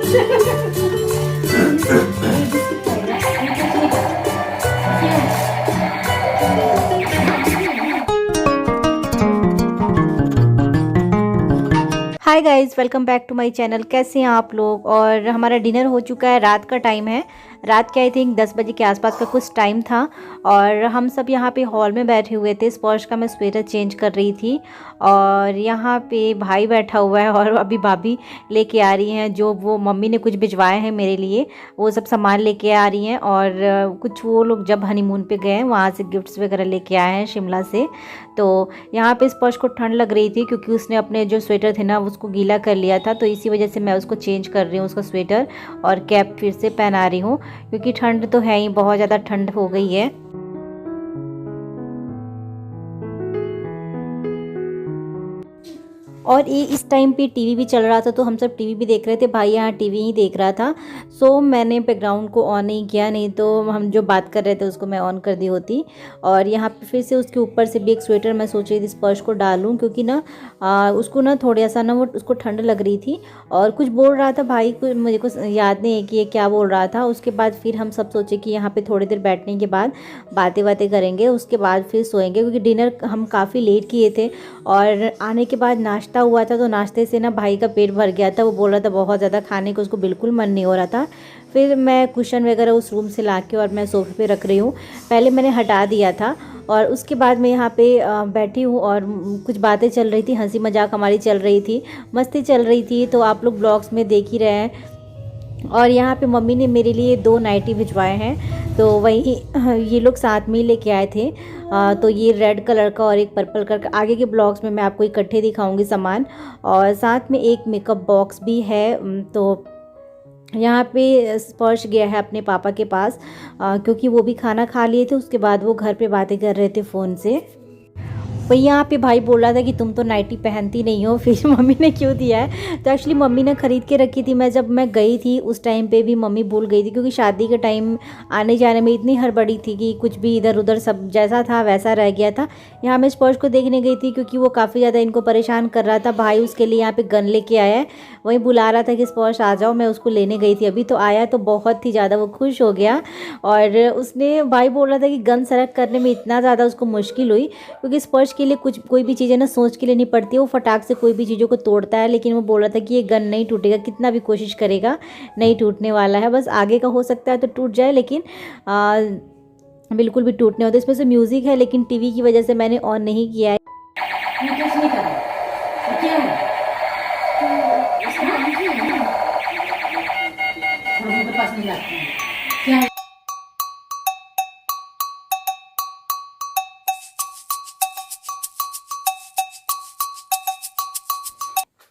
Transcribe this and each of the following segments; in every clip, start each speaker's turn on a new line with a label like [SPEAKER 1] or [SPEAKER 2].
[SPEAKER 1] Hi guys, welcome back to my channel. कैसे हैं आप लोग। और हमारा डिनर हो चुका है, रात का टाइम है। रात के आई थिंक 10 बजे के आसपास का कुछ टाइम था और हम सब यहाँ पे हॉल में बैठे हुए थे। स्पर्श का मैं स्वेटर चेंज कर रही थी और यहाँ पे भाई बैठा हुआ है और अभी भाभी लेके आ रही हैं जो वो मम्मी ने कुछ भिजवाए हैं मेरे लिए, वो सब सामान लेके आ रही हैं। और कुछ वो लोग जब हनीमून पे गए हैं वहाँ से गिफ्ट्स वगैरह लेके आए हैं शिमला से। तो यहाँ पे स्पर्श को ठंड लग रही थी क्योंकि उसने अपने जो स्वेटर थे ना उसको गीला कर लिया था, तो इसी वजह से मैं उसको चेंज कर रही हूँ, उसका स्वेटर और कैप फिर से पहना रही हूँ क्योंकि ठंड तो है ही, बहुत ज़्यादा ठंड हो गई है। और ये इस टाइम पे टीवी भी चल रहा था तो हम सब टीवी भी देख रहे थे। भाई यहाँ टीवी ही देख रहा था, सो मैंने बैकग्राउंड को ऑन नहीं किया, नहीं तो हम जो बात कर रहे थे उसको मैं ऑन कर दी होती। और यहाँ पे फिर से उसके ऊपर से भी एक स्वेटर मैं सोच रही थी स्पर्श को डालूँ क्योंकि ना उसको ना थोड़ा सा ना वो उसको ठंड लग रही थी और कुछ बोल रहा था भाई को, मुझे कुछ याद नहीं है कि ये क्या बोल रहा था। उसके बाद फिर हम सब सोचे कि यहाँ पर थोड़ी देर बैठने के बाद बातें करेंगे, उसके बाद फिर सोएंगे क्योंकि डिनर हम काफ़ी लेट किए थे। और आने के बाद नाश्ता हुआ था तो नाश्ते से ना भाई का पेट भर गया था, वो बोल रहा था बहुत ज़्यादा खाने को, उसको बिल्कुल मन नहीं हो रहा था। फिर मैं कुशन वगैरह उस रूम से लाके और मैं सोफे पे रख रही हूँ, पहले मैंने हटा दिया था और उसके बाद मैं यहाँ पे बैठी हूँ और कुछ बातें चल रही थी, हंसी मजाक हमारी चल रही थी, मस्ती चल रही थी, तो आप लोग ब्लॉग्स में देख ही रहे हैं। और यहाँ पे मम्मी ने मेरे लिए 2 नाइटी भिजवाए हैं, तो वही ये लोग साथ में ही लेके आए थे। तो ये रेड कलर का और एक पर्पल कलर का, आगे के ब्लॉग्स में मैं आपको इकट्ठे दिखाऊंगी सामान। और साथ में एक मेकअप बॉक्स भी है। तो यहाँ पे स्पर्श गया है अपने पापा के पास क्योंकि वो भी खाना खा लिए थे, उसके बाद वो घर पे बातें कर रहे थे फ़ोन से। वही यहाँ पे भाई बोल रहा था कि तुम तो नाइटी पहनती नहीं हो, फिर मम्मी ने क्यों दिया है। तो एक्चुअली मम्मी ने ख़रीद के रखी थी, मैं जब मैं गई थी उस टाइम पे भी मम्मी भूल गई थी क्योंकि शादी के टाइम आने जाने में इतनी हड़बड़ी थी कि कुछ भी इधर उधर सब जैसा था वैसा रह गया था। यहाँ मैं स्पर्श को देखने गई थी क्योंकि वो काफ़ी ज़्यादा इनको परेशान कर रहा था। भाई उसके लिए यहाँ पर गन लेके आया है, वहीं बुला रहा था कि स्पर्श आ जाओ, मैं उसको लेने गई थी अभी, तो आया तो बहुत ही ज़्यादा वो खुश हो गया। और उसने, भाई बोल रहा था कि गन सेलेक्ट करने में इतना ज़्यादा उसको मुश्किल हुई क्योंकि स्पर्श के लिए कुछ कोई भी चीज़ें ना सोच के लेनी पड़ती है, वो फटाक से कोई भी चीज़ों को तोड़ता है, लेकिन वो बोल रहा था कि ये गन नहीं टूटेगा, कितना भी कोशिश करेगा नहीं टूटने वाला है, बस आगे का हो सकता है तो टूट जाए लेकिन बिल्कुल भी टूटने होता है। इसमें से म्यूज़िक है लेकिन टीवी की वजह से मैंने ऑन नहीं किया है।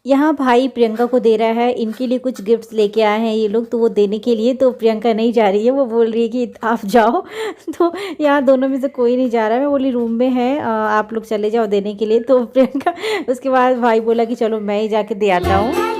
[SPEAKER 1] यहाँ भाई प्रियंका को दे रहा है, इनके लिए कुछ गिफ्ट्स लेके आए हैं ये लोग, तो वो देने के लिए, तो प्रियंका नहीं जा रही है, वो बोल रही है कि आप जाओ। तो यहाँ दोनों में से कोई नहीं जा रहा है, मैं बोली रूम में है आप लोग चले जाओ देने के लिए। तो प्रियंका, उसके बाद भाई बोला कि चलो मैं ही जाके दे आता हूँ।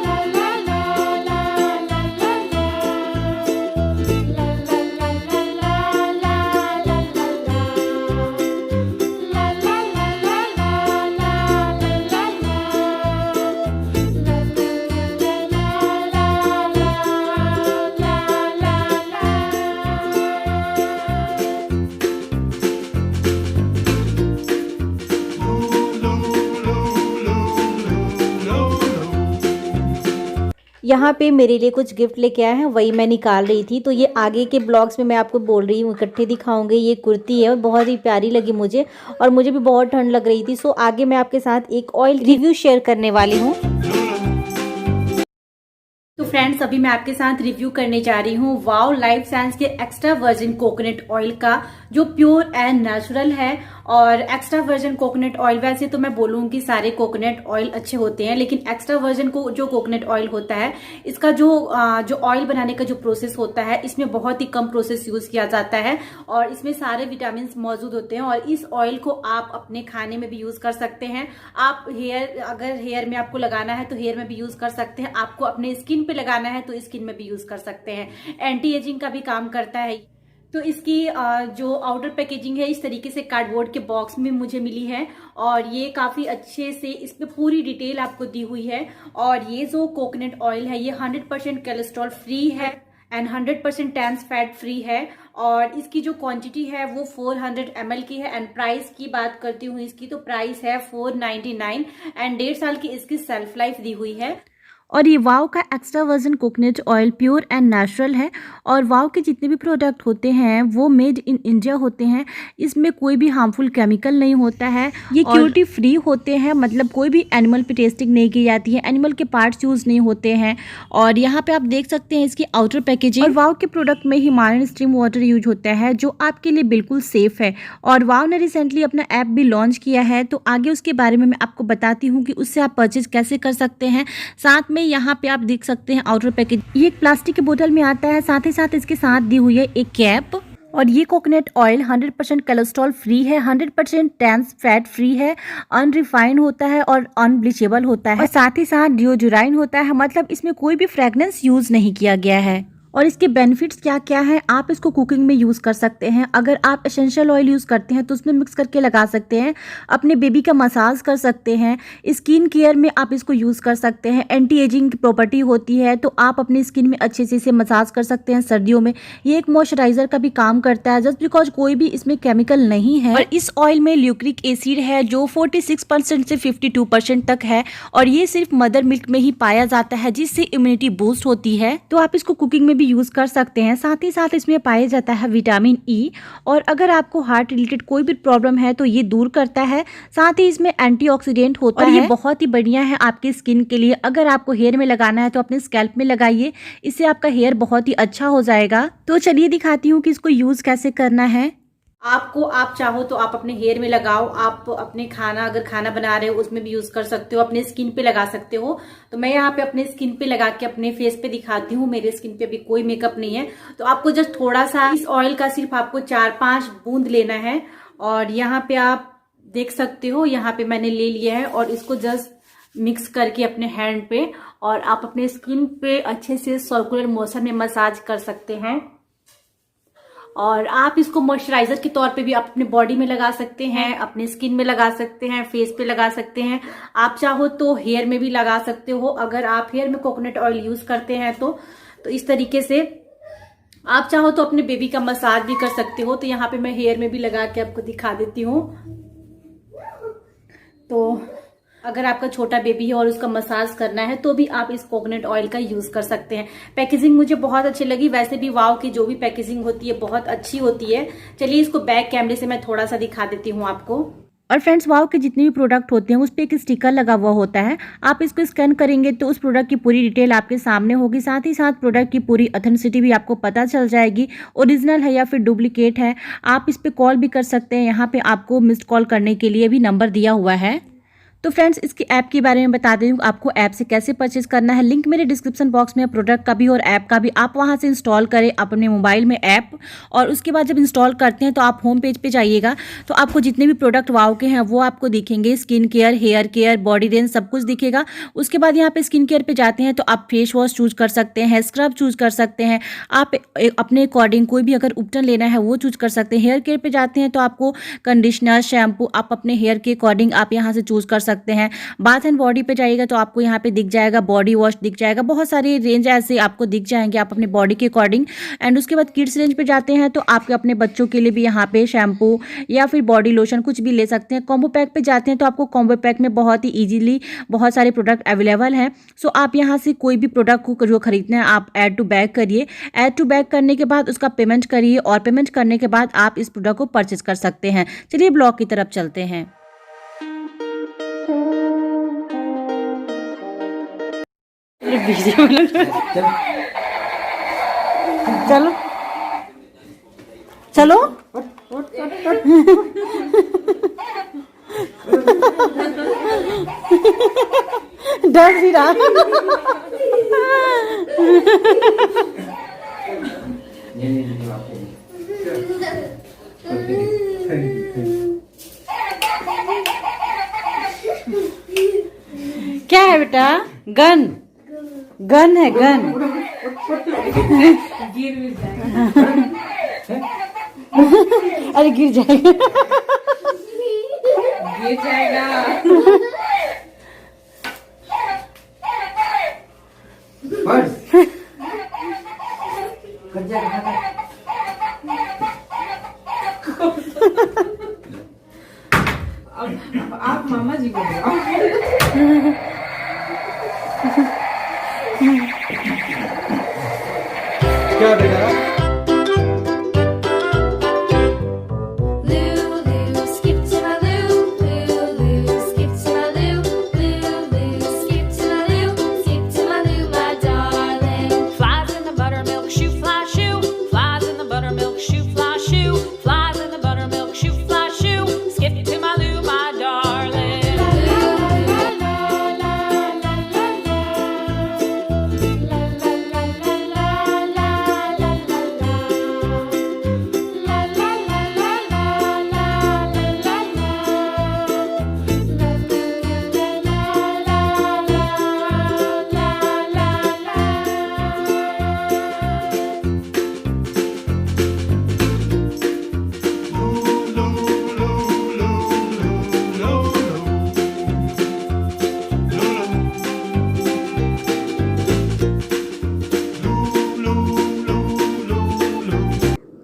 [SPEAKER 1] यहाँ पे मेरे लिए कुछ गिफ्ट लेके आए हैं, वही मैं निकाल रही थी। तो ये आगे के ब्लॉग्स में मैं आपको बोल रही हूँ इकट्ठे दिखाऊंगी। ये कुर्ती है, बहुत ही प्यारी लगी मुझे और मुझे भी बहुत ठंड लग रही थी, सो आगे मैं आपके साथ एक ऑयल रिव्यू शेयर करने वाली हूँ। तो फ्रेंड्स, अभी मैं आपके साथ रिव्यू करने जा रही हूँ वाओ लाइफ साइंस के एक्स्ट्रा वर्जिन कोकोनट ऑयल का, जो प्योर एंड नेचुरल है। और एक्स्ट्रा वर्जिन कोकोनट ऑयल, वैसे तो मैं बोलूँगी सारे कोकोनट ऑयल अच्छे होते हैं, लेकिन एक्स्ट्रा वर्जिन को जो कोकोनट ऑयल होता है, इसका जो ऑयल बनाने का जो प्रोसेस होता है, इसमें बहुत ही कम प्रोसेस यूज किया जाता है और इसमें सारे विटामिन मौजूद होते हैं। और इस ऑयल को आप अपने खाने में भी यूज कर सकते हैं। आप अगर हेयर में आपको लगाना है तो हेयर में भी यूज कर सकते हैं, आपको अपने स्किन पे लगाना है तो स्किन में भी यूज कर सकते हैं। एंटी एजिंग का भी काम करता है। तो इसकी जो आउटर पैकेजिंग है इस तरीके से कार्डबोर्ड के बॉक्स में मुझे मिली है और ये काफ़ी अच्छे से इस पे पूरी डिटेल आपको दी हुई है। और ये जो कोकोनट ऑयल है ये 100% कोलेस्ट्रॉल फ्री है एंड 100% ट्रांस फैट फ्री है और इसकी जो क्वांटिटी है वो 400 ml की है। एंड प्राइस की बात करती हूँ इसकी, तो प्राइस है 499 एंड 1.5 साल की इसकी सेल्फ लाइफ दी हुई है।
[SPEAKER 2] और ये वाव का extra virgin coconut oil pure and natural है और वाव के जितने भी प्रोडक्ट होते हैं वो मेड इन इंडिया होते हैं। इसमें कोई भी हार्मफुल केमिकल नहीं होता है, ये क्रूएल्टी फ्री होते हैं, मतलब कोई भी एनिमल पे टेस्टिंग नहीं की जाती है, एनिमल के पार्ट्स यूज़ नहीं होते हैं। और यहाँ पे आप देख सकते हैं इसकी आउटर पैकेजिंग। और वाव के प्रोडक्ट में हिमालयन स्ट्रीम वाटर यूज होता है जो आपके लिए बिल्कुल सेफ है। और वाव ने रिसेंटली अपना ऐप भी लॉन्च किया है, तो आगे उसके बारे में मैं आपको बताती हूँ कि उससे आप परचेज कैसे कर सकते हैं। साथ में यहाँ पे आप देख सकते हैं आउटर पैकेज, ये एक प्लास्टिक के बोतल में आता है, साथ ही साथ इसके साथ दी हुई है एक कैप। और ये कोकोनट ऑयल 100% कोलेस्ट्रॉल फ्री है, 100% ट्रांस फैट फ्री है, अनरिफाइंड होता है और अनब्लीचेबल होता है और साथ ही साथ डिओडोराइन होता है, मतलब इसमें कोई भी फ्रेगनेंस यूज नहीं किया गया है। और इसके बेनिफिट्स क्या क्या हैं, आप इसको कुकिंग में यूज़ कर सकते हैं। अगर आप एसेंशियल ऑयल यूज़ करते हैं तो उसमें मिक्स करके लगा सकते हैं, अपने बेबी का मसाज कर सकते हैं, स्किन केयर में आप इसको यूज़ कर सकते हैं। एंटी एजिंग की प्रॉपर्टी होती है तो आप अपनी स्किन में अच्छे से इसे मसाज कर सकते हैं सर्दियों में। ये एक मॉइस्चराइजर का भी काम करता है, जस्ट बिकॉज कोई भी इसमें केमिकल नहीं है। और इस ऑयल में ल्यूक्रिक एसिड है जो 46% से 52% तक है और ये सिर्फ मदर मिल्क में ही पाया जाता है, जिससे इम्यूनिटी बूस्ट होती है। तो आप इसको कुकिंग में भी यूज कर सकते हैं। साथ ही साथ इसमें पाया जाता है विटामिन ई और अगर आपको हार्ट रिलेटेड कोई भी प्रॉब्लम है तो ये दूर करता है। साथ ही इसमें एंटीऑक्सीडेंट होता है और ये बहुत ही बढ़िया है आपकी स्किन के लिए। अगर आपको हेयर में लगाना है तो अपने स्कैल्प में लगाइए, इससे आपका हेयर बहुत ही अच्छा हो जाएगा। तो चलिए दिखाती हूँ कि इसको यूज कैसे करना है।
[SPEAKER 1] आप चाहो तो आप अपने हेयर में लगाओ, आप अपने अगर खाना बना रहे हो उसमें भी यूज कर सकते हो, अपने स्किन पे लगा सकते हो। तो मैं यहाँ पे अपने स्किन पे लगा के अपने फेस पे दिखाती हूँ। मेरे स्किन पे भी कोई मेकअप नहीं है, तो आपको जस्ट थोड़ा सा इस ऑयल का सिर्फ आपको 4-5 बूंद लेना है। और यहाँ पे आप देख सकते हो, यहाँ पे मैंने ले लिया है और इसको जस्ट मिक्स करके अपने हैंड पे और आप अपने स्किन पे अच्छे से सर्कुलर मोशन में मसाज कर सकते हैं। और आप इसको मॉइस्चराइजर के तौर पे भी आप अपने बॉडी में लगा सकते हैं, अपने स्किन में लगा सकते हैं, फेस पे लगा सकते हैं। आप चाहो तो हेयर में भी लगा सकते हो, अगर आप हेयर में कोकोनट ऑयल यूज करते हैं तो इस तरीके से आप चाहो तो अपने बेबी का मसाज भी कर सकते हो। तो यहाँ पे मैं हेयर में भी लगा के आपको दिखा देती हूँ। तो अगर आपका छोटा बेबी है और उसका मसाज करना है तो भी आप इस कोकोनट ऑयल का यूज कर सकते हैं। पैकेजिंग मुझे बहुत अच्छी लगी, वैसे भी वाव की जो भी पैकेजिंग होती है बहुत अच्छी होती है। चलिए इसको बैक कैमरे से मैं थोड़ा सा दिखा देती हूँ आपको।
[SPEAKER 2] और फ्रेंड्स, वाव के जितने भी प्रोडक्ट होते हैं उस पर एक स्टिकर लगा हुआ होता है, आप इसको स्कैन करेंगे तो उस प्रोडक्ट की पूरी डिटेल आपके सामने होगी। साथ ही साथ प्रोडक्ट की पूरी ऑथेंटिसिटी भी आपको पता चल जाएगी, ओरिजिनल है या फिर डुप्लीकेट है। आप इस पर कॉल भी कर सकते हैं, यहाँ पे आपको मिस्ड कॉल करने के लिए भी नंबर दिया हुआ है। तो फ्रेंड्स, इसकी ऐप के बारे में बता दें, आपको ऐप से कैसे परचेज करना है। लिंक मेरे डिस्क्रिप्शन बॉक्स में है, प्रोडक्ट का भी और ऐप का भी। आप वहां से इंस्टॉल करें अपने मोबाइल में ऐप, और उसके बाद जब इंस्टॉल करते हैं तो आप होम पेज पे जाइएगा तो आपको जितने भी प्रोडक्ट वाव के हैं वो आपको दिखेंगे। Skin care, hair care, body range सब कुछ दिखेगा। उसके बाद यहाँ पे स्किन केयर पे जाते हैं तो आप फेस वॉश चूज कर सकते हैं, स्क्रब चूज कर सकते हैं, आप अपने अकॉर्डिंग कोई भी अगर उपटन लेना है वो चूज कर सकते हैं। हेयर केयर पे जाते हैं तो आपको कंडीशनर, शैम्पू आप अपने हेयर के अकॉर्डिंग आप यहाँ से चूज कर सकते हैं। बाथ एंड बॉडी पे जाइएगा तो आपको यहाँ पे दिख जाएगा, बॉडी वॉश दिख जाएगा, बहुत सारे रेंज ऐसे आपको दिख जाएंगे आप अपने बॉडी के अकॉर्डिंग। एंड उसके बाद किड्स रेंज पे जाते हैं तो आपके अपने बच्चों के लिए भी यहाँ पे शैम्पू या फिर बॉडी लोशन कुछ भी ले सकते हैं। कॉम्बो पैक पे जाते हैं तो आपको कॉम्बो पैक में बहुत ही ईजिली बहुत सारे प्रोडक्ट अवेलेबल हैं। सो आप यहाँ से कोई भी प्रोडक्ट को जो खरीदना है आप ऐड टू बैग करिए। ऐड टू बैग करने के बाद उसका पेमेंट करिए और पेमेंट करने के बाद आप इस प्रोडक्ट को परचेज कर सकते हैं। चलिए ब्लॉग की तरफ चलते हैं।
[SPEAKER 1] चलो चलो डर भी रहा। क्या है बेटा? गन गन है, गन। अरे गिर जाएगा।
[SPEAKER 3] गिर जाएगा। अब आप मामा जी को बुलाओ।
[SPEAKER 4] क्या बेटा?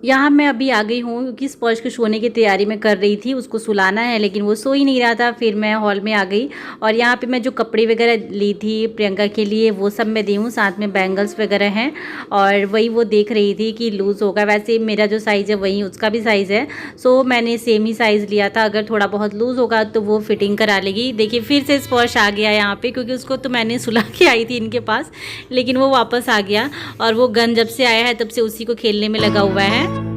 [SPEAKER 1] यहाँ मैं अभी आ गई हूँ क्योंकि स्पर्श को सोने की तैयारी में कर रही थी, उसको सुलाना है लेकिन वो सो ही नहीं रहा था। फिर मैं हॉल में आ गई और यहाँ पे मैं जो कपड़े वगैरह ली थी प्रियंका के लिए वो सब मैं दी हूँ, साथ में बैंगल्स वगैरह हैं और वही वो देख रही थी कि लूज़ होगा। वैसे मेरा जो साइज़ है वही उसका भी साइज़ है, सो मैंने सेम ही साइज़ लिया था। अगर थोड़ा बहुत लूज़ होगा तो वो फिटिंग करा लेगी। देखिए फिर से स्पर्श आ गया यहाँ पर, क्योंकि उसको तो मैंने सुला के आई थी इनके पास, लेकिन वो वापस आ गया और वो गन जब से आया है तब से उसी को खेलने में लगा हुआ है।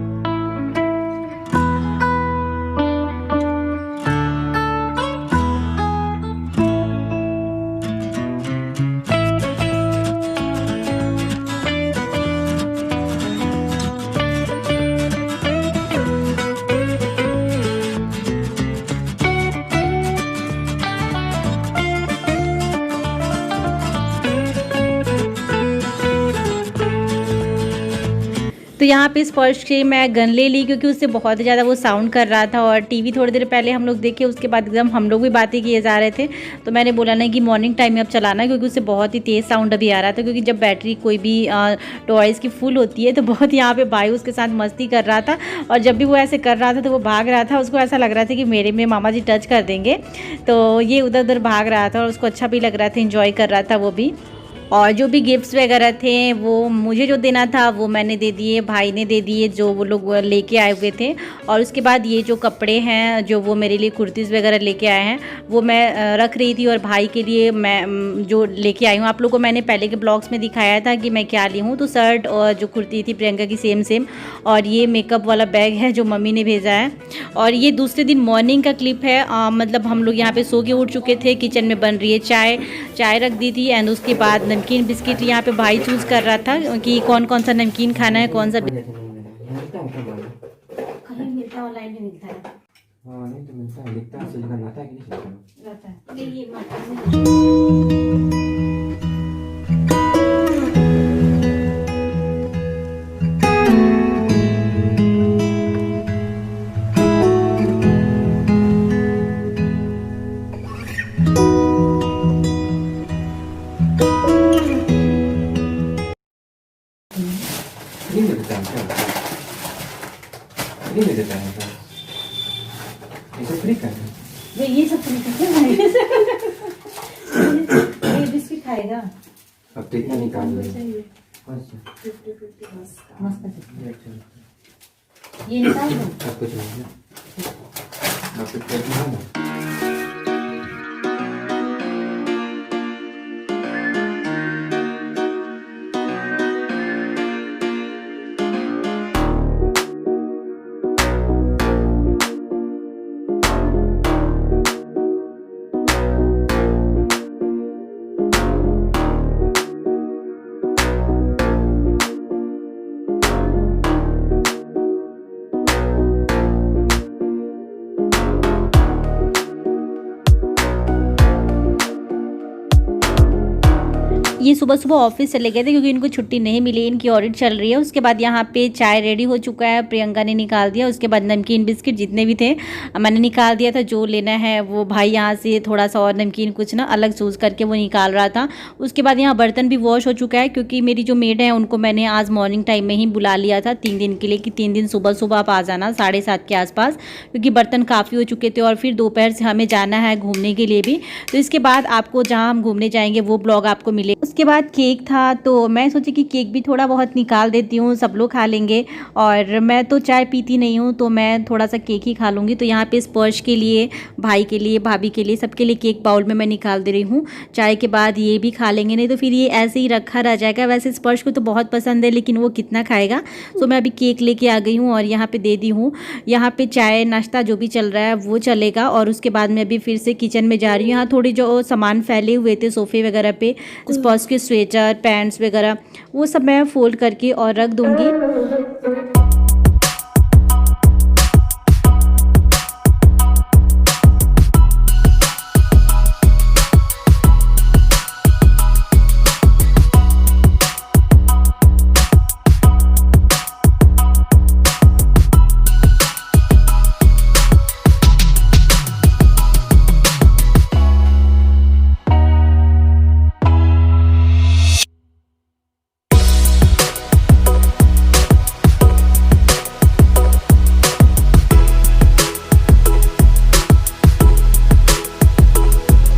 [SPEAKER 1] तो यहाँ पे स्पर्श से मैं गन ले ली क्योंकि उससे बहुत ज़्यादा वो साउंड कर रहा था और टीवी थोड़ी देर पहले हम लोग देखे, उसके बाद एकदम हम लोग भी बातें किए जा रहे थे। तो मैंने बोला ना कि मॉर्निंग टाइम में अब चलाना, क्योंकि उससे बहुत ही तेज़ साउंड अभी आ रहा था। क्योंकि जब बैटरी कोई भी टॉयज़ की फुल होती है तो बहुत यहाँ पे भाई उसके साथ मस्ती कर रहा था और जब भी वो ऐसे कर रहा था तो वो भाग रहा था। उसको ऐसा लग रहा था कि मेरे में मामा जी टच कर देंगे, तो ये उधर उधर भाग रहा था और उसको अच्छा भी लग रहा था, इंजॉय कर रहा था वो भी। और जो भी गिफ्ट्स वगैरह थे वो मुझे जो देना था वो मैंने दे दिए, भाई ने दे दिए जो वो लोग लेके आए हुए थे। और उसके बाद ये जो कपड़े हैं जो वो मेरे लिए कुर्तीज़ वगैरह लेके आए हैं वो मैं रख रही थी और भाई के लिए मैं जो लेके आई हूँ, आप लोगों को मैंने पहले के ब्लॉग्स में दिखाया था कि मैं क्या ली हूँ। तो शर्ट और जो कुर्ती थी प्रियंका की सेम और ये मेकअप वाला बैग है जो मम्मी ने भेजा है। और ये दूसरे दिन मॉर्निंग का क्लिप है, मतलब हम लोग यहाँ पे सो के उठ चुके थे, किचन में बन रही है चाय रख दी थी एंड उसके बाद नमकीन बिस्किट यहाँ पे भाई चूज़ कर रहा था कि कौन कौन सा नमकीन खाना है, कौन सा कहीं मिलता है, ऑनलाइन भी मिलता है।
[SPEAKER 4] हाँ नहीं तो मिलता है, लिखता है, सिलिकॉन आता है कि नहीं
[SPEAKER 1] रहता है ये
[SPEAKER 4] नहीं मिलता है क्या? नहीं मिलता है क्या? ये तो फ्री का है।
[SPEAKER 1] ये सब फ्री का ये बिस्किट खाएगा।
[SPEAKER 4] अब तो इतना निकाल लो।
[SPEAKER 1] मस्त ये निकाल दो।
[SPEAKER 4] अब कुछ नहीं है। अब कुछ करना है ना।
[SPEAKER 1] ये सुबह सुबह ऑफिस चले गए थे क्योंकि इनको छुट्टी नहीं मिली, इनकी ऑडिट चल रही है। उसके बाद यहाँ पे चाय रेडी हो चुका है, प्रियंका ने निकाल दिया। उसके बाद नमकीन बिस्किट जितने भी थे मैंने निकाल दिया था, जो लेना है वो भाई यहाँ से थोड़ा सा और नमकीन कुछ ना अलग चूज़ करके वो निकाल रहा था। उसके बाद यहाँ बर्तन भी वॉश हो चुका है क्योंकि मेरी जो मेड है उनको मैंने आज मॉर्निंग टाइम में ही बुला लिया था 3 दिन के लिए कि 3 दिन सुबह सुबह आप आ जाना 7:30 के आसपास, क्योंकि बर्तन काफ़ी हो चुके थे और फिर दोपहर से हमें जाना है घूमने के लिए भी। तो इसके बाद आपको जहाँ हम घूमने जाएंगे वो ब्लॉग आपको मिले। उसके बाद केक था तो मैं सोची कि केक भी थोड़ा बहुत निकाल देती हूँ, सब लोग खा लेंगे। और मैं तो चाय पीती नहीं हूँ तो मैं थोड़ा सा केक ही खा लूँगी। तो यहाँ पे स्पर्श के लिए, भाई के लिए, भाभी के लिए, सबके लिए केक बाउल में मैं निकाल दे रही हूँ। चाय के बाद ये भी खा लेंगे, नहीं तो फिर ये ऐसे ही रखा रह जाएगा। वैसे स्पर्श को तो बहुत पसंद है लेकिन वो कितना खाएगा। तो मैं अभी केक लेके आ गई हूँ और यहाँ पे दे दी हूँ। यहाँ पे चाय नाश्ता जो भी चल रहा है वो चलेगा। और उसके बाद मैं अभी फिर से किचन में जा रही हूँ। यहाँ थोड़े जो सामान फैले हुए थे सोफ़े वगैरह पे, स्पर्श के स्वेटर, पैंट्स वगैरह, वो सब मैं फोल्ड करके और रख दूँगी।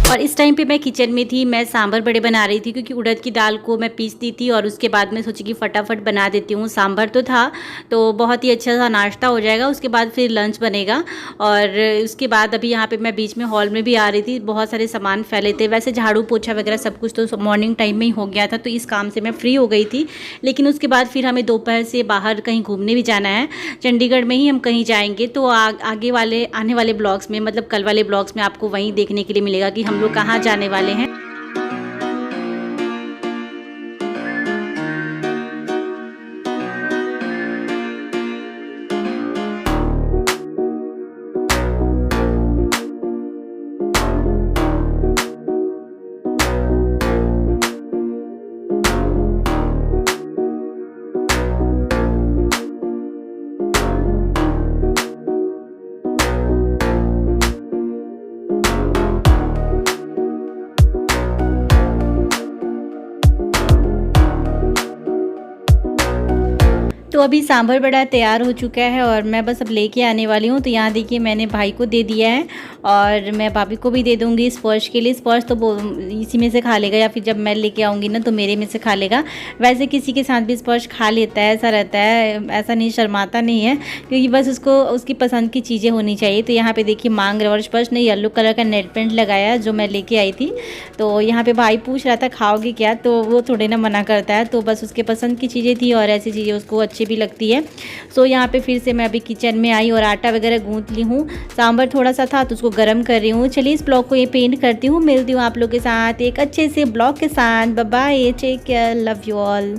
[SPEAKER 1] और इस टाइम पे मैं किचन में थी, मैं सांभर बड़े बना रही थी क्योंकि उड़द की दाल को मैं पीस दी थी और उसके बाद मैं सोची कि फटाफट बना देती हूँ। सांभर तो था तो बहुत ही अच्छा सा नाश्ता हो जाएगा, उसके बाद फिर लंच बनेगा। और उसके बाद अभी यहाँ पे मैं बीच में हॉल में भी आ रही थी, बहुत सारे सामान फैले थे। वैसे झाड़ू पोछा वगैरह सब कुछ तो मॉर्निंग टाइम में ही हो गया था, तो इस काम से मैं फ्री हो गई थी। लेकिन उसके बाद फिर हमें दोपहर से बाहर कहीं घूमने भी जाना है, चंडीगढ़ में ही हम कहीं जाएंगे। तो आगे वाले आने वाले ब्लॉग्स में, मतलब कल वाले ब्लॉग्स में आपको वहीं देखने के लिए मिलेगा कि हम लोग कहाँ जाने वाले हैं। तो अभी सांभर बड़ा तैयार हो चुका है और मैं बस अब लेके आने वाली हूँ। तो यहाँ देखिए मैंने भाई को दे दिया है और मैं भाभी को भी दे दूँगी स्पर्श के लिए। स्पर्श तो वो इसी में से खा लेगा या फिर जब मैं लेके आऊँगी ना तो मेरे में से खा लेगा। वैसे किसी के साथ भी स्पर्श खा लेता है, ऐसा रहता है, ऐसा नहीं, शर्माता नहीं है, क्योंकि बस उसको उसकी पसंद की चीज़ें होनी चाहिए। तो यहाँ पर देखिए मांग रहा, और स्पर्श ने येलो कलर का नेट पेंट लगाया जो मैं लेके आई थी। तो यहाँ पर भाई पूछ रहा था खाओगे क्या, तो वो थोड़े ना मना करता है। तो बस उसके पसंद की चीज़ें थी और ऐसी चीज़ें उसको अच्छी भी लगती है। सो यहाँ पे फिर से मैं अभी किचन में आई और आटा वगैरह गूंथ ली हूँ। सांभर थोड़ा सा था तो उसको गर्म कर रही हूँ। चलिए इस ब्लॉग को ये पेंट करती हूँ, मिलती हूँ आप लोग के साथ एक अच्छे से ब्लॉग के साथ। Bye bye, take care, love you all.